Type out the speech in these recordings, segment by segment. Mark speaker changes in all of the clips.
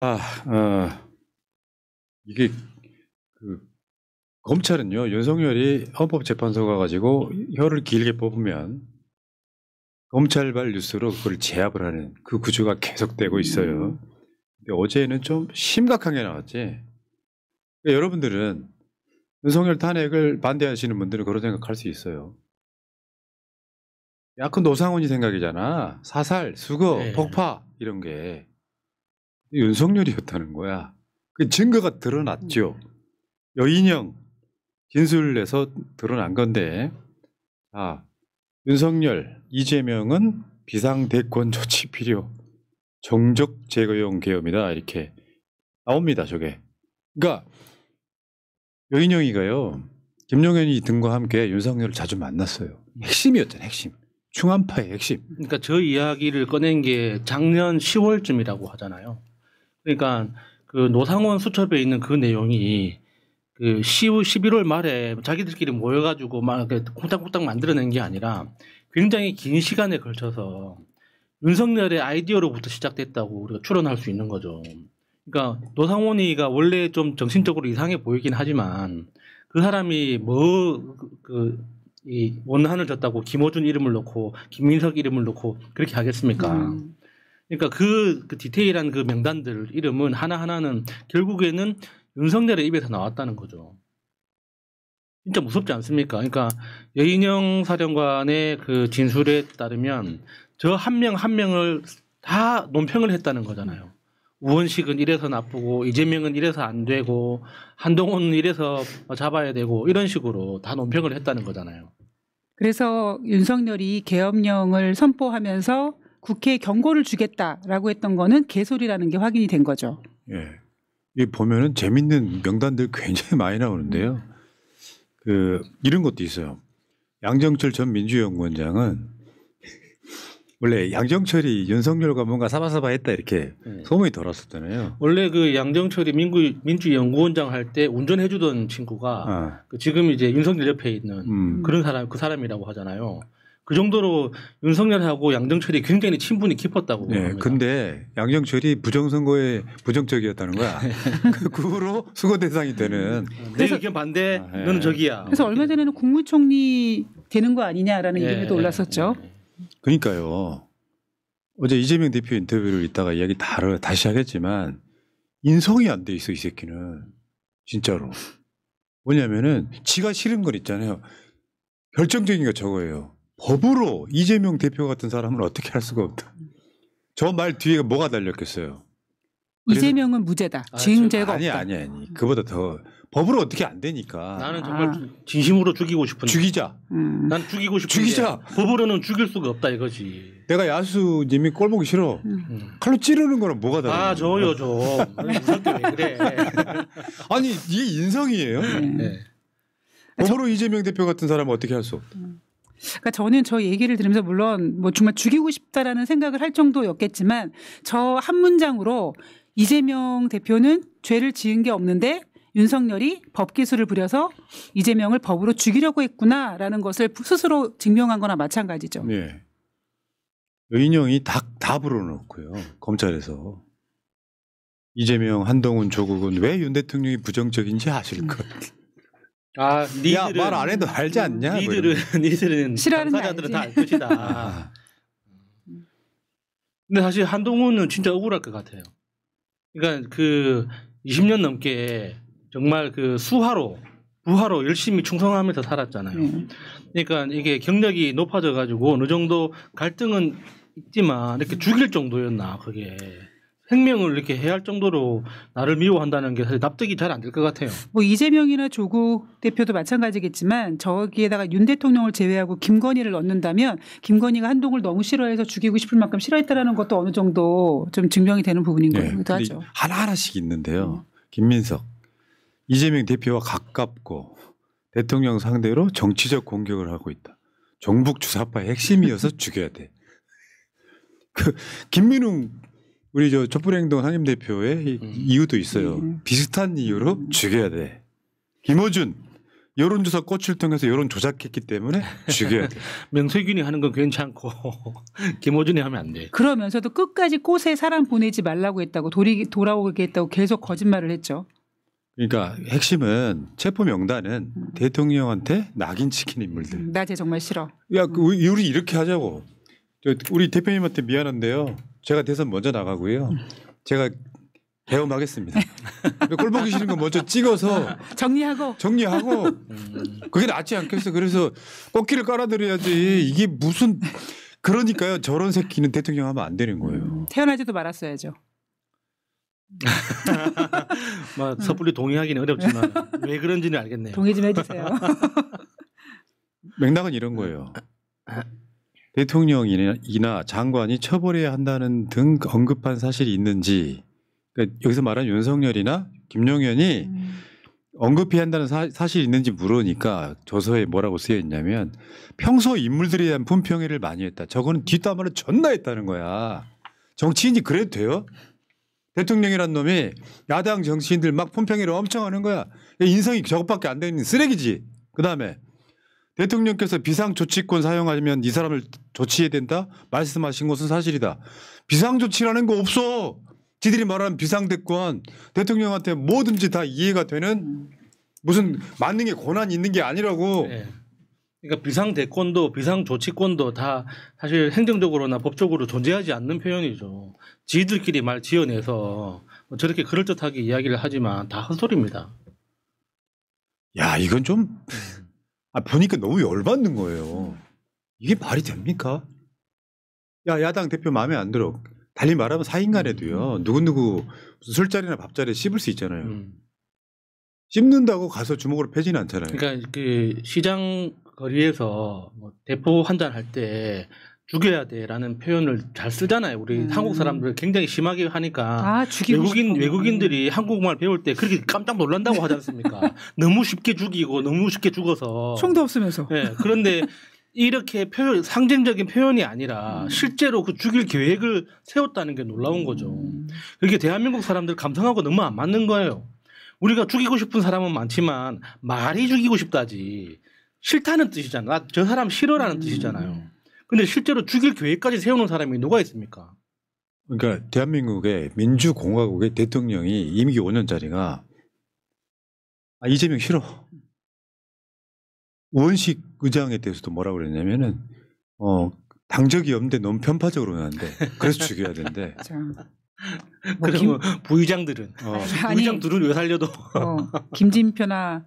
Speaker 1: 아, 이게 그 검찰은요, 윤석열이 헌법재판소 가가지고 혀를 길게 뽑으면 검찰발 뉴스로 그걸 제압을 하는 그 구조가 계속되고 있어요. 근데 어제는 좀 심각하게 나왔지. 그러니까 여러분들은 윤석열 탄핵을 반대하시는 분들은 그런 생각할 수 있어요. 약간 노상훈이 생각이잖아. 사살, 수거,
Speaker 2: 네.
Speaker 1: 폭파 이런 게 윤석열이었다는 거야. 그 증거가 드러났죠. 여인형 진술을 내서 드러난 건데, 윤석열, 이재명은 비상대권 조치 필요, 정적 제거용 계엄이다 이렇게 나옵니다. 저게. 그러니까 여인형이가요, 김용현이 등과 함께 윤석열을 자주 만났어요. 핵심이었잖아요. 핵심. 충암파의 핵심.
Speaker 2: 그러니까 저 이야기를 꺼낸 게 작년 10월쯤이라고 하잖아요. 그러니까 그 노상원 수첩에 있는 그 내용이 그 11월 말에 자기들끼리 모여가지고 막 이렇게 콩닥콩닥 만들어낸 게 아니라 굉장히 긴 시간에 걸쳐서 윤석열의 아이디어로부터 시작됐다고 우리가 추론할 수 있는 거죠. 그러니까 노상원이가 원래 좀 정신적으로 이상해 보이긴 하지만 그 사람이 이 원한을 졌다고 김어준 이름을 넣고 김민석 이름을 넣고 그렇게 하겠습니까? 그러니까 그 디테일한 그 명단들 이름은 하나하나는 결국에는 윤석열의 입에서 나왔다는 거죠. 진짜 무섭지 않습니까? 그러니까 여인영 사령관의 그 진술에 따르면 저 한 명 한 명을 다 논평을 했다는 거잖아요. 우원식은 이래서 나쁘고 이재명은 이래서 안 되고 한동훈은 이래서 잡아야 되고 이런 식으로 다 논평을 했다는 거잖아요.
Speaker 3: 그래서 윤석열이 계엄령을 선포하면서 국회에 경고를 주겠다라고 했던 거는 개소리라는 게 확인이 된 거죠.
Speaker 1: 예. 이 보면은 재밌는 명단들 굉장히 많이 나오는데요. 이런 것도 있어요. 양정철 전 민주연구원장은 원래 양정철이 윤석열과 뭔가 사바사바했다 이렇게 소문이 돌았었잖아요.
Speaker 2: 원래 그 양정철이 민주연구원장 할 때 운전해주던 친구가 지금 이제 윤석열 옆에 있는 그런 사람, 그 사람이라고 하잖아요. 그 정도로 윤석열하고 양정철이 굉장히 친분이 깊었다고.
Speaker 1: 네,
Speaker 2: 합니다.
Speaker 1: 근데 양정철이 부정선거에 부정적이었다는 거야. 그 후로 수거 대상이 되는.
Speaker 2: 내 의견 반대, 너는 저기야.
Speaker 3: 그래서 얼마 전에는 국무총리 되는 거 아니냐라는 이름도 올랐었죠.
Speaker 1: 그러니까요. 어제 이재명 대표 인터뷰를 이따가 이야기 다시 하겠지만 인성이 안 돼 있어 이 새끼는. 진짜로. 뭐냐면은 지가 싫은 건 있잖아요. 결정적인 게 저거예요. 법으로 이재명 대표 같은 사람은 어떻게 할 수가 없다. 저 말 뒤에 뭐가 달렸겠어요.
Speaker 3: 이재명은 무죄다. 징죄가 없다.
Speaker 1: 아니. 그보다 더 법으로 어떻게 안 되니까.
Speaker 2: 나는 정말 진심으로 죽이고 싶은데.
Speaker 1: 죽이자.
Speaker 2: 난 죽이고 싶은데.
Speaker 1: 죽이자.
Speaker 2: 법으로는 죽일 수가 없다 이거지.
Speaker 1: 내가 야수님이 꼴보기 싫어. 칼로 찌르는 거랑 뭐가 달라?
Speaker 2: 저요 저. 무섭게 왜 그래.
Speaker 1: 아니 이게 인성이에요.
Speaker 2: 네.
Speaker 1: 법으로 이재명 대표 같은 사람은 어떻게 할 수 없다.
Speaker 3: 그러니까 저는 저 얘기를 들으면서 물론 뭐 정말 죽이고 싶다라는 생각을 할 정도였겠지만 저 한 문장으로 이재명 대표는 죄를 지은 게 없는데 윤석열이 법기술을 부려서 이재명을 법으로 죽이려고 했구나라는 것을 스스로 증명한 거나 마찬가지죠.
Speaker 1: 네. 여인형이 다 불어넣고요. 검찰에서. 이재명, 한동훈, 조국은 왜 윤 대통령이 부정적인지 아실 것.
Speaker 2: 니들은
Speaker 1: 말 안 해도 알지 않냐?
Speaker 2: 니들은
Speaker 3: 싫어하는
Speaker 2: 당사자들은 다 알 것이다. 근데 사실 한동훈은 진짜 억울할 것 같아요. 그러니까 그 20년 넘게 정말 그 부하로 열심히 충성하면서 살았잖아요. 그러니까 이게 경력이 높아져 가지고 어느 정도 갈등은 있지만 이렇게 죽일 정도였나 그게. 생명을 이렇게 해야 할 정도로 나를 미워한다는 게 사실 납득이 잘 안 될 것 같아요.
Speaker 3: 뭐 이재명이나 조국 대표도 마찬가지겠지만 저기에다가 윤 대통령을 제외하고 김건희를 넣는다면 김건희가 한동훈을 너무 싫어해서 죽이고 싶을 만큼 싫어했다라는 것도 어느 정도 좀 증명이 되는 부분인 거기도 하죠.
Speaker 1: 하나하나씩 있는데요. 김민석, 이재명 대표와 가깝고 대통령 상대로 정치적 공격을 하고 있다. 종북 주사파의 핵심이어서 죽여야 돼. 김민웅 우리 촛불행동 상임대표의 이유도 있어요. 비슷한 이유로 죽여야 돼. 김어준 여론조사 꽃을 통해서 여론 조작했기 때문에 죽여야 돼.
Speaker 2: 명세균이 하는 건 괜찮고 김어준이 하면 안 돼.
Speaker 3: 그러면서도 끝까지 꽃에 사람 보내지 말라고 했다고 돌아오겠다고 계속 거짓말을 했죠.
Speaker 1: 그러니까 핵심은 체포 명단은 대통령한테 낙인 찍힌 인물들.
Speaker 3: 나 쟤 정말 싫어.
Speaker 1: 야, 우리 이렇게 하자고. 우리 대표님한테 미안한데요. 제가 대선 먼저 나가고요. 제가 배움하겠습니다. 꼴 보기 싫은 거 먼저 찍어서
Speaker 3: 정리하고
Speaker 1: 그게 낫지 않겠어. 그래서 꽃길을 깔아드려야지. 이게 무슨 그러니까요. 저런 새끼는 대통령 하면 안 되는 거예요.
Speaker 3: 태어나지도 말았어야죠.
Speaker 2: 섣불리 동의하기는 어렵지만 왜 그런지는 알겠네요.
Speaker 3: 동의 좀 해주세요.
Speaker 1: 맥락은 이런 거예요. 대통령이나 장관이 처벌해야 한다는 등 언급한 사실이 있는지, 그러니까 여기서 말하는 윤석열이나 김용현이 언급해야 한다는 사실이 있는지 물으니까 조서에 뭐라고 쓰여 있냐면 평소 인물들에 대한 품평회를 많이 했다. 저거는 뒷담화를 존나 했다는 거야. 정치인이 그래도 돼요? 대통령이란 놈이 야당 정치인들 막 품평회를 엄청 하는 거야. 인성이 저것밖에 안 되는 쓰레기지. 그다음에 대통령께서 비상조치권 사용하면 이 사람을 조치해야 된다? 말씀하신 것은 사실이다. 비상조치라는 거 없어. 지들이 말하는 비상대권, 대통령한테 뭐든지 다 이해가 되는 무슨 만능의 권한이 있는 게 아니라고.
Speaker 2: 네. 그러니까 비상대권도 비상조치권도 다 사실 행정적으로나 법적으로 존재하지 않는 표현이죠. 지들끼리 말 지어내서 저렇게 그럴듯하게 이야기를 하지만 다 헛소리입니다.
Speaker 1: 야, 이건 좀 보니까 너무 열받는 거예요. 이게 말이 됩니까? 야, 야당 대표 마음에 안 들어. 달리 말하면 사인간에도요. 누구누구 무슨 술자리나 밥자리에 씹을 수 있잖아요. 씹는다고 가서 주먹으로 패지는 않잖아요.
Speaker 2: 그러니까 그 시장 거리에서 뭐 대포 한잔 할 때 죽여야 돼라는 표현을 잘 쓰잖아요. 우리 한국 사람들 굉장히 심하게 하니까 외국인들이 한국말 배울 때 그렇게 깜짝 놀란다고 하지 않습니까? 너무 쉽게 죽이고 너무 쉽게 죽어서
Speaker 3: 총도 없으면서.
Speaker 2: 네, 그런데 이렇게 상징적인 표현이 아니라 실제로 그 죽일 계획을 세웠다는 게 놀라운 거죠. 그게 대한민국 사람들 감성하고 너무 안 맞는 거예요. 우리가 죽이고 싶은 사람은 많지만 말이 죽이고 싶다지 싫다는 뜻이잖아. 저 사람 싫어라는 뜻이잖아요. 근데 실제로 죽일 계획까지 세우는 사람이 누가 있습니까?
Speaker 1: 그러니까 대한민국의 민주공화국의 대통령이 임기 5년짜리가 이재명 싫어. 우원식 의장에 대해서도 뭐라고 그랬냐면은 당적이 없는데 너무 편파적으로 하는데 그래서 죽여야 된대.
Speaker 2: 그러면 부의장들은 부의장들은 왜 살려도
Speaker 3: 김진표나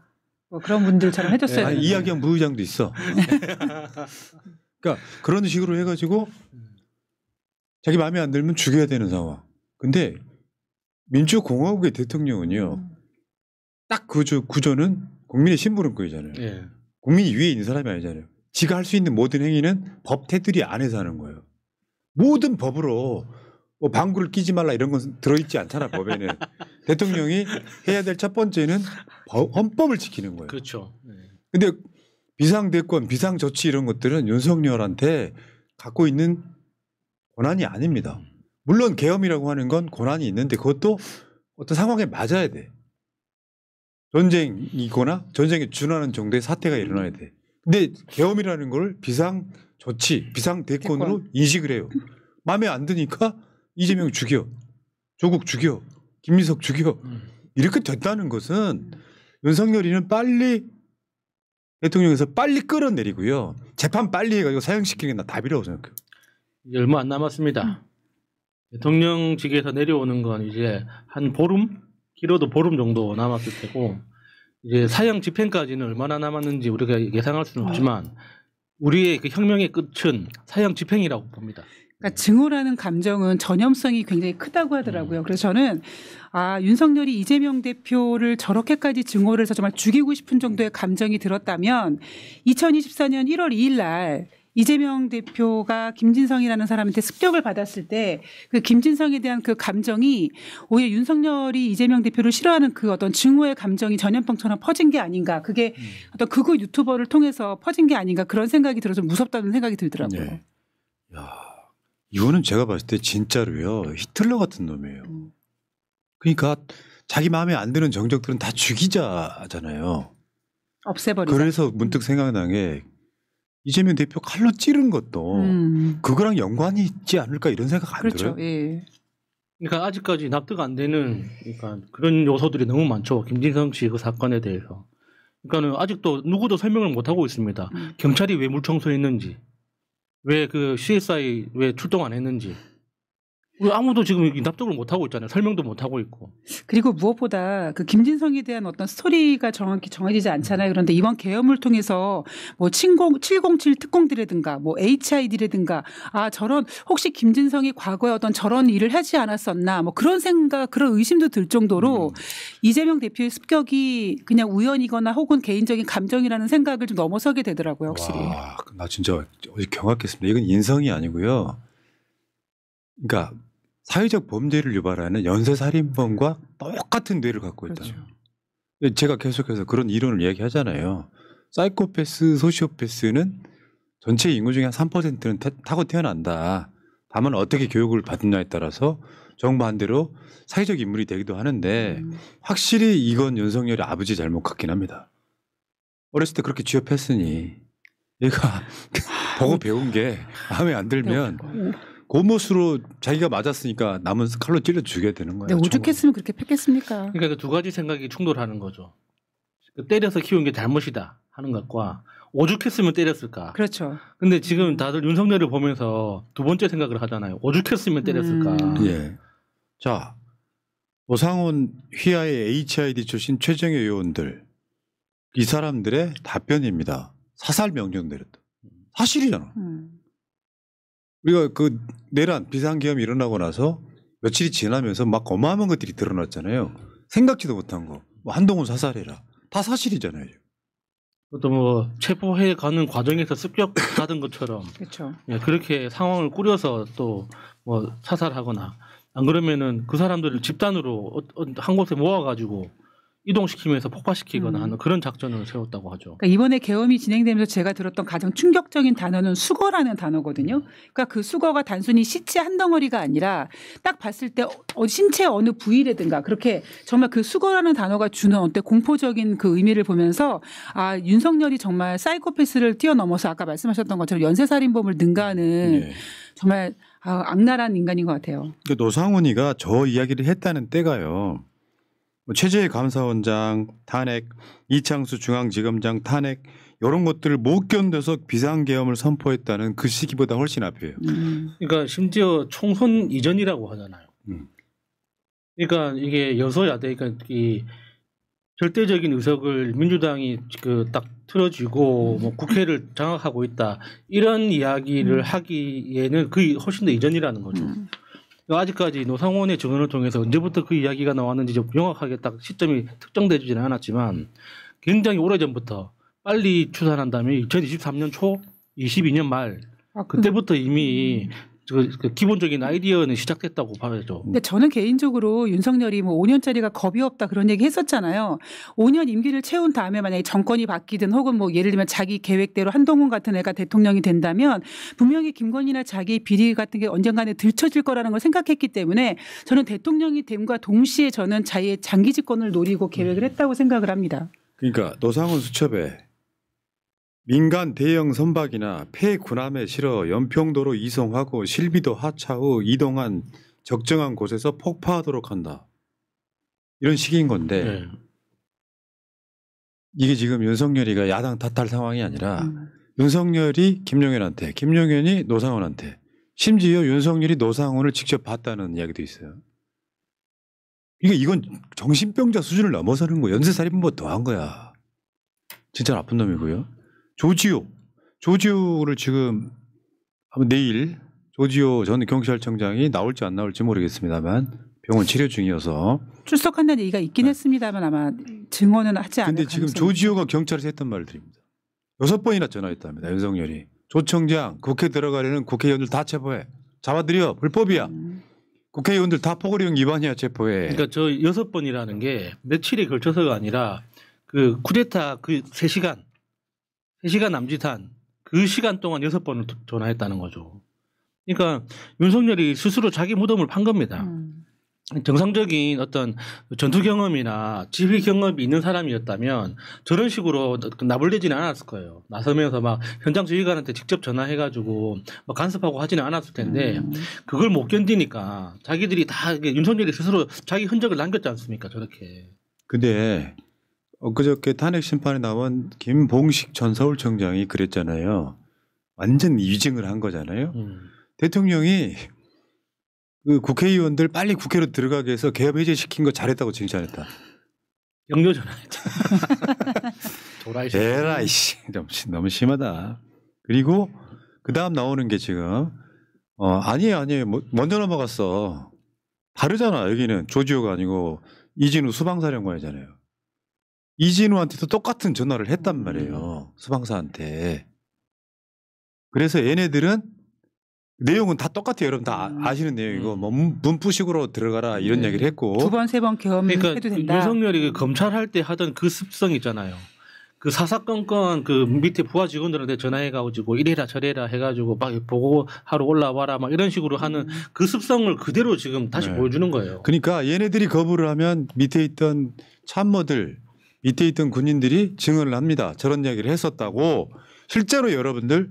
Speaker 3: 뭐 그런 분들처럼 해줬어요.
Speaker 1: 아니, 이하경 부의장도 있어. 그러니까 그런 식으로 해가지고 자기 마음에 안 들면 죽여야 되는 상황. 근데 민주공화국의 대통령은요. 딱 구조는 국민의 심부름꾼이잖아요.
Speaker 2: 예.
Speaker 1: 국민이 위에 있는 사람이 아니잖아요. 지가 할 수 있는 모든 행위는 법 테두리 안에서 하는 거예요. 모든 법으로 뭐 방구를 끼지 말라 이런 건 들어있지 않잖아 법에는. 대통령이 해야 될 첫 번째는 헌법을 지키는 거예요.
Speaker 2: 그렇죠.
Speaker 1: 근데 비상대권, 비상조치 이런 것들은 윤석열한테 갖고 있는 권한이 아닙니다. 물론 계엄이라고 하는 건 권한이 있는데 그것도 어떤 상황에 맞아야 돼. 전쟁이거나 전쟁에 준하는 정도의 사태가 일어나야 돼. 근데 계엄이라는 걸 비상조치, 비상대권으로 인식을 해요. 마음에 안 드니까 이재명 죽여, 조국 죽여, 김민석 죽여. 이렇게 됐다는 것은 윤석열이는 빨리 대통령에서 빨리 끌어내리고요. 재판 빨리 해가지고 사형시키는 게 나 답이라고 생각해요.
Speaker 2: 얼마 안 남았습니다. 대통령직에서 내려오는 건 이제 한 보름? 길어도 보름 정도 남았을 테고 이제 사형 집행까지는 얼마나 남았는지 우리가 예상할 수는 없지만 우리의 그 혁명의 끝은 사형 집행이라고 봅니다.
Speaker 3: 그러니까 증오라는 감정은 전염성이 굉장히 크다고 하더라고요. 그래서 저는 윤석열이 이재명 대표를 저렇게까지 증오를 해서 정말 죽이고 싶은 정도의 감정이 들었다면 2024년 1월 2일 날 이재명 대표가 김진성이라는 사람한테 습격을 받았을 때 그 김진성에 대한 그 감정이 오히려 윤석열이 이재명 대표를 싫어하는 그 어떤 증오의 감정이 전염병처럼 퍼진 게 아닌가. 그게 어떤 극우 유튜버를 통해서 퍼진 게 아닌가 그런 생각이 들어서 무섭다는 생각이 들더라고요.
Speaker 1: 네. 야, 이거는 제가 봤을 때 진짜로요. 히틀러 같은 놈이에요. 그러니까 자기 마음에 안 드는 정적들은 다 죽이자잖아요.
Speaker 3: 없애버리자.
Speaker 1: 그래서 문득 생각난 게 이재명 대표 칼로 찌른 것도 그거랑 연관이 있지 않을까 이런 생각 안
Speaker 3: 그렇죠.
Speaker 1: 들어요?
Speaker 3: 예.
Speaker 2: 그러니까 아직까지 납득 안 되는 그러니까 그런 요소들이 너무 많죠. 김진성 씨 그 사건에 대해서. 그러니까는 아직도 누구도 설명을 못 하고 있습니다. 경찰이 왜 물청소했는지, 왜 그 CSI 왜 출동 안 했는지. 아무도 지금 납득을 못 하고 있잖아요. 설명도 못 하고 있고.
Speaker 3: 그리고 무엇보다 그 김진성에 대한 어떤 스토리가 정확히 정해지지 않잖아요. 그런데 이번 계엄을 통해서 뭐 707 특공대라든가 뭐 HID라든가 저런 혹시 김진성이 과거에 어떤 저런 일을 하지 않았었나 뭐 그런 생각 그런 의심도 들 정도로 이재명 대표의 습격이 그냥 우연이거나 혹은 개인적인 감정이라는 생각을 좀 넘어서게 되더라고요. 확실히.
Speaker 1: 와, 나 진짜 어제 경악했습니다. 이건 인성이 아니고요. 그러니까 사회적 범죄를 유발하는 연쇄살인범과 똑같은 뇌를 갖고 있다. 그렇죠. 제가 계속해서 그런 이론을 얘기하잖아요. 사이코패스, 소시오패스는 전체 인구 중에 한 3%는 타고 태어난다. 다만 어떻게 교육을 받느냐에 따라서 정반대로 사회적 인물이 되기도 하는데 확실히 이건 윤석열이 아버지 잘못 같긴 합니다. 어렸을 때 그렇게 취업했으니 얘가 보고 배운 게 마음에 안 들면 고못으로 자기가 맞았으니까 남은 칼로 찔러 죽여야 되는 거예요.
Speaker 3: 오죽했으면 그렇게 팼겠습니까?
Speaker 2: 그러니까 그 두 가지 생각이 충돌하는 거죠. 때려서 키운 게 잘못이다 하는 것과 오죽했으면 때렸을까.
Speaker 3: 그렇죠.
Speaker 2: 근데 지금 다들 윤석열을 보면서 두 번째 생각을 하잖아요. 오죽했으면 때렸을까.
Speaker 1: 예. 자, 노상훈 휘하의 HID 출신 최정예 요원들 이 사람들의 답변입니다. 사살 명령 내렸다. 사실이잖아. 우리가 그 내란 비상계엄이 일어나고 나서 며칠이 지나면서 막 어마어마한 것들이 드러났잖아요. 생각지도 못한 거. 뭐 한동훈 사살해라. 다 사실이잖아요.
Speaker 2: 또 뭐 체포해 가는 과정에서 습격받은 것처럼
Speaker 3: 그렇죠.
Speaker 2: 예, 그렇게 상황을 꾸려서 또 뭐 사살하거나 안 그러면은 그 사람들을 집단으로 한 곳에 모아가지고 이동시키면서 폭파시키거나 하는 그런 작전을 세웠다고 하죠.
Speaker 3: 그러니까 이번에 계엄이 진행되면서 제가 들었던 가장 충격적인 단어는 수거라는 단어거든요. 그러니까 그 수거가 단순히 시체 한 덩어리가 아니라 딱 봤을 때 신체 어느 부위라든가 그렇게 정말 그 수거라는 단어가 주는 어떤 공포적인 그 의미를 보면서 윤석열이 정말 사이코패스를 뛰어넘어서 아까 말씀하셨던 것처럼 연쇄살인범을 능가하는
Speaker 1: 예.
Speaker 3: 정말 악랄한 인간인 것 같아요.
Speaker 1: 그러니까 노상훈이가 저 이야기를 했다는 때가요. 최재해 감사원장 탄핵, 이창수 중앙지검장 탄핵 이런 것들을 못 견뎌서 비상계엄을 선포했다는 그 시기보다 훨씬 앞이에요.
Speaker 2: 그러니까 심지어 총선 이전이라고 하잖아요. 그러니까 이게 여소야대, 그러니까 이 절대적인 의석을 민주당이 그 딱 틀어쥐고 뭐 국회를 장악하고 있다 이런 이야기를 하기에는 그 훨씬 더 이전이라는 거죠. 아직까지 노상원의 증언을 통해서 언제부터 그 이야기가 나왔는지 좀 명확하게 딱 시점이 특정되지는 않았지만 굉장히 오래전부터 빨리 추산한 다음에 2023년 초 22년 말 그때부터 이미 그 기본적인 아이디어는 시작됐다고 봐야죠.
Speaker 3: 근데 저는 개인적으로 윤석열이 뭐 5년짜리가 겁이 없다 그런 얘기 했었잖아요. 5년 임기를 채운 다음에 만약에 정권이 바뀌든 혹은 뭐 예를 들면 자기 계획대로 한동훈 같은 애가 대통령이 된다면 분명히 김건희나 자기 비리 같은 게 언젠가는 들춰질 거라는 걸 생각했기 때문에 저는 대통령이 됨과 동시에 저는 자기의 장기 집권을 노리고 계획을 했다고 생각을 합니다.
Speaker 1: 그러니까 노상훈 수첩에 민간 대형 선박이나 폐군함에 실어 연평도로 이송하고 실비도 하차 후 이동한 적정한 곳에서 폭파하도록 한다. 이런 식인 건데
Speaker 2: 네.
Speaker 1: 이게 지금 윤석열이가 야당 탓할 상황이 아니라 윤석열이 김용현한테, 김용현이 노상훈한테, 심지어 윤석열이 노상훈을 직접 봤다는 이야기도 있어요. 이건 정신병자 수준을 넘어서는 거야. 연쇄살인범보다 더한 거야. 진짜 나쁜 놈이고요. 조지호를 지금 내일 조지호 전 경찰청장이 나올지 안 나올지 모르겠습니다만 병원 치료 중이어서
Speaker 3: 출석한다는 얘기가 있긴 했습니다만 아마 증언은 하지 않을
Speaker 1: 근데 지금
Speaker 3: 가능성이
Speaker 1: 조지호가 경찰에서 했던 말을 드립니다. 6번이나 전화했답니다. 윤석열이. 조 청장 국회 들어가려는 국회의원들 다 체포해. 잡아들여. 불법이야. 국회의원들 다 포고령 위반이야. 체포해.
Speaker 2: 그러니까 저 6번이라는 게 며칠에 걸쳐서가 아니라 그 쿠데타 그 3시간 남짓한 그 시간 동안 6번을 전화했다는 거죠. 그러니까 윤석열이 스스로 자기 무덤을 판 겁니다. 정상적인 어떤 전투 경험이나 지휘 경험이 있는 사람이었다면 저런 식으로 나불대지는 않았을 거예요. 나서면서 막 현장 지휘관한테 직접 전화해가지고 막 간섭하고 하지는 않았을 텐데 그걸 못 견디니까 자기들이 다 윤석열이 스스로 자기 흔적을 남겼지 않습니까? 저렇게.
Speaker 1: 근데 엊그저께 탄핵 심판에 나온 김봉식 전 서울청장이 그랬잖아요. 완전 위증을 한 거잖아요. 대통령이 그 국회의원들 빨리 국회로 들어가게 해서 개업 해제시킨 거 잘했다고 칭찬했다.
Speaker 2: 영료 전화했죠.
Speaker 1: 에라이씨, 너무 심하다. 그리고 그 다음 나오는 게 지금 아니에요. 먼저 넘어갔어. 다르잖아. 여기는 조지호가 아니고 이진우 수방사령관이잖아요. 이진우한테도 똑같은 전화를 했단 말이에요. 수방사한테. 그래서 얘네들은 내용은 다 똑같아요. 여러분 다 아시는 내용이고 뭐 문푸식으로 들어가라 이런 얘기를 했고
Speaker 3: 2번, 3번 경험해도
Speaker 2: 그러니까
Speaker 3: 된다.
Speaker 2: 윤석열이 검찰할 때 하던 그 습성 있잖아요. 그 사사건건 그 밑에 부하 직원들한테 전화해가지고 이래라 저래라 해가지고 막 보고하러 올라와라 막 이런 식으로 하는 그 습성을 그대로 지금 다시 보여주는 거예요.
Speaker 1: 그러니까 얘네들이 거부를 하면 밑에 있던 참모들 밑에 있던 군인들이 증언을 합니다. 저런 이야기를 했었다고. 실제로 여러분들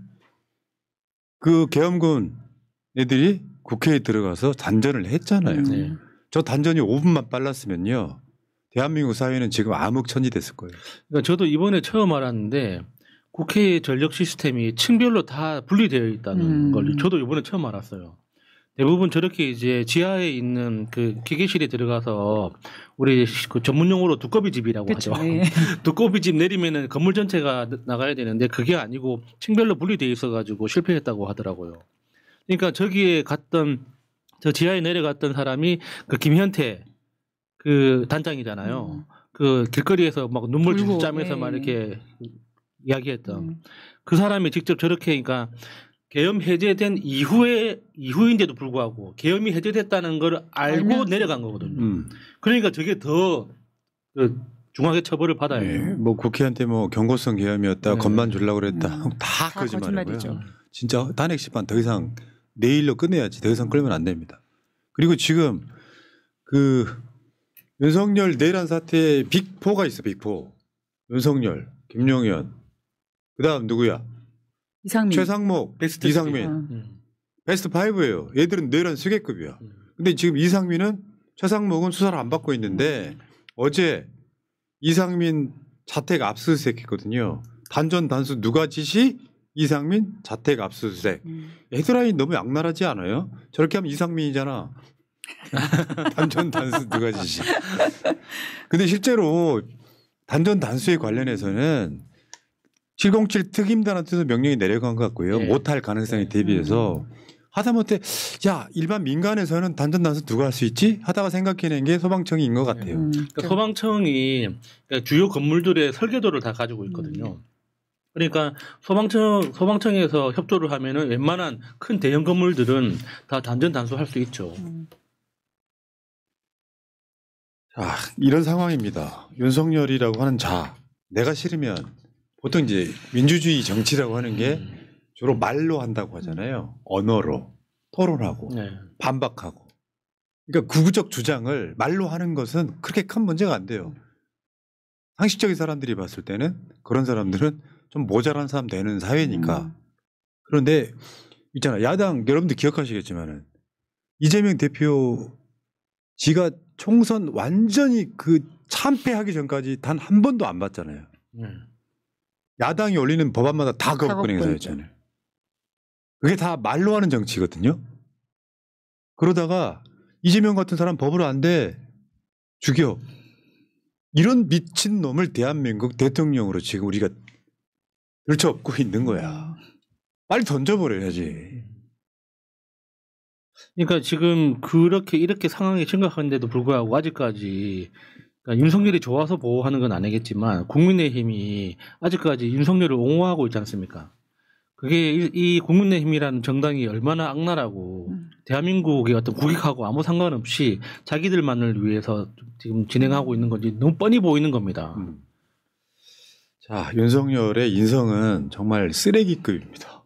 Speaker 1: 그 계엄군 애들이 국회에 들어가서 단전을 했잖아요.
Speaker 2: 네.
Speaker 1: 저 단전이 5분만 빨랐으면요. 대한민국 사회는 지금 암흑천지 됐을 거예요.
Speaker 2: 그러니까 저도 이번에 처음 알았는데 국회의 전력 시스템이 층별로 다 분리되어 있다는 걸 저도 이번에 처음 알았어요. 대부분 저렇게 이제 지하에 있는 그 기계실에 들어가서 우리 그 전문용어로 두꺼비집이라고
Speaker 3: 그쵸,
Speaker 2: 하죠.
Speaker 3: 예.
Speaker 2: 두꺼비집 내리면은 건물 전체가 나가야 되는데 그게 아니고 층별로 분리되어 있어가지고 실패했다고 하더라고요. 그러니까 저기에 갔던 저 지하에 내려갔던 사람이 그 김현태 그 단장이잖아요. 그 길거리에서 막 눈물
Speaker 3: 울고,
Speaker 2: 짜면서 막
Speaker 3: 예.
Speaker 2: 이렇게 이야기했던 그 사람이 직접 저렇게 그러니까 계엄 해제된 이후인데도 불구하고 계엄이 해제됐다는 걸 알고
Speaker 3: 알면서.
Speaker 2: 내려간 거거든요. 그러니까 저게 더 그 중하게 처벌을 받아야
Speaker 1: 네.
Speaker 2: 돼요.
Speaker 1: 뭐 국회한테 뭐 경고성 계엄이었다, 겁만 주려고 그랬다, 다
Speaker 3: 다
Speaker 1: 거짓말이고요.
Speaker 3: 거짓말이죠.
Speaker 1: 진짜 탄핵 심판 더 이상 내일로 끝내야지. 더 이상 끌면 안 됩니다. 그리고 지금 그 윤석열 내란 사태에 빅4가 있어. 빅4. 윤석열, 김용현, 그다음 누구야?
Speaker 3: 이상민.
Speaker 1: 최상목,
Speaker 2: 베스트
Speaker 1: 이상민. 베스트 5예요. 얘들은 내란 수계급이야. 근데 지금 이상민은 최상목은 수사를 안 받고 있는데 어제 이상민 자택 압수수색 했거든요. 단전 단수 누가 지시? 이상민 자택 압수수색. 헤드라인 너무 악랄하지 않아요? 저렇게 하면 이상민이잖아. 단전 단수 누가 지시. 근데 실제로 단전 단수에 관련해서는 707 특임단한테도 명령이 내려간 것 같고요.
Speaker 2: 네.
Speaker 1: 못할 가능성에 대비해서 하다못해 야 일반 민간에서는 단전 단수 누가 할 수 있지? 하다가 생각해낸 게 소방청인 것 같아요.
Speaker 2: 그러니까 소방청이 그러니까 주요 건물들의 설계도를 다 가지고 있거든요. 그러니까 소방청에서 협조를 하면은 웬만한 큰 대형 건물들은 다 단전 단수할 수 있죠.
Speaker 1: 자, 이런 상황입니다. 윤석열이라고 하는 자, 내가 싫으면 보통 이제 민주주의 정치라고 하는 게 주로 말로 한다고 하잖아요. 언어로 토론하고
Speaker 2: 네.
Speaker 1: 반박하고. 그러니까 구구적 주장을 말로 하는 것은 그렇게 큰 문제가 안 돼요. 상식적인 사람들이 봤을 때는 그런 사람들은 좀 모자란 사람 되는 사회니까. 그런데 있잖아. 야당 여러분들 기억하시겠지만은 이재명 대표 지가 총선 완전히 그 참패하기 전까지 단 한 번도 안 봤잖아요. 야당이 올리는 법안마다 다 거부권 행사였잖아요. 그게 다 말로 하는 정치거든요. 그러다가 이재명 같은 사람 법으로 안 돼. 죽여. 이런 미친 놈을 대한민국 대통령으로 지금 우리가 들쳐업고 있는 거야. 빨리 던져버려야지.
Speaker 2: 그러니까 지금 이렇게 상황이 심각한데도 불구하고 아직까지 그러니까 윤석열이 좋아서 보호하는 건 아니겠지만 국민의힘이 아직까지 윤석열을 옹호하고 있지 않습니까? 그게 이 국민의힘이라는 정당이 얼마나 악랄하고 대한민국의 어떤 국익하고 아무 상관없이 자기들만을 위해서 지금 진행하고 있는 건지 너무 뻔히 보이는 겁니다.
Speaker 1: 자, 윤석열의 인성은 정말 쓰레기급입니다.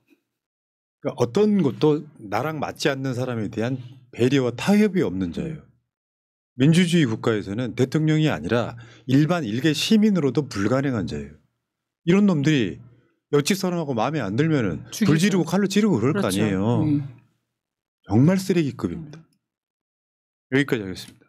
Speaker 1: 그러니까 어떤 것도 나랑 맞지 않는 사람에 대한 배려와 타협이 없는 자예요. 민주주의 국가에서는 대통령이 아니라 일반 일개 시민으로도 불가능한 자예요. 이런 놈들이 역직선언하고 마음에 안 들면은
Speaker 3: 죽이죠.
Speaker 1: 불 지르고 칼로 찌르고 그럴
Speaker 3: 그렇죠.
Speaker 1: 거 아니에요. 정말 쓰레기급입니다. 여기까지 하겠습니다.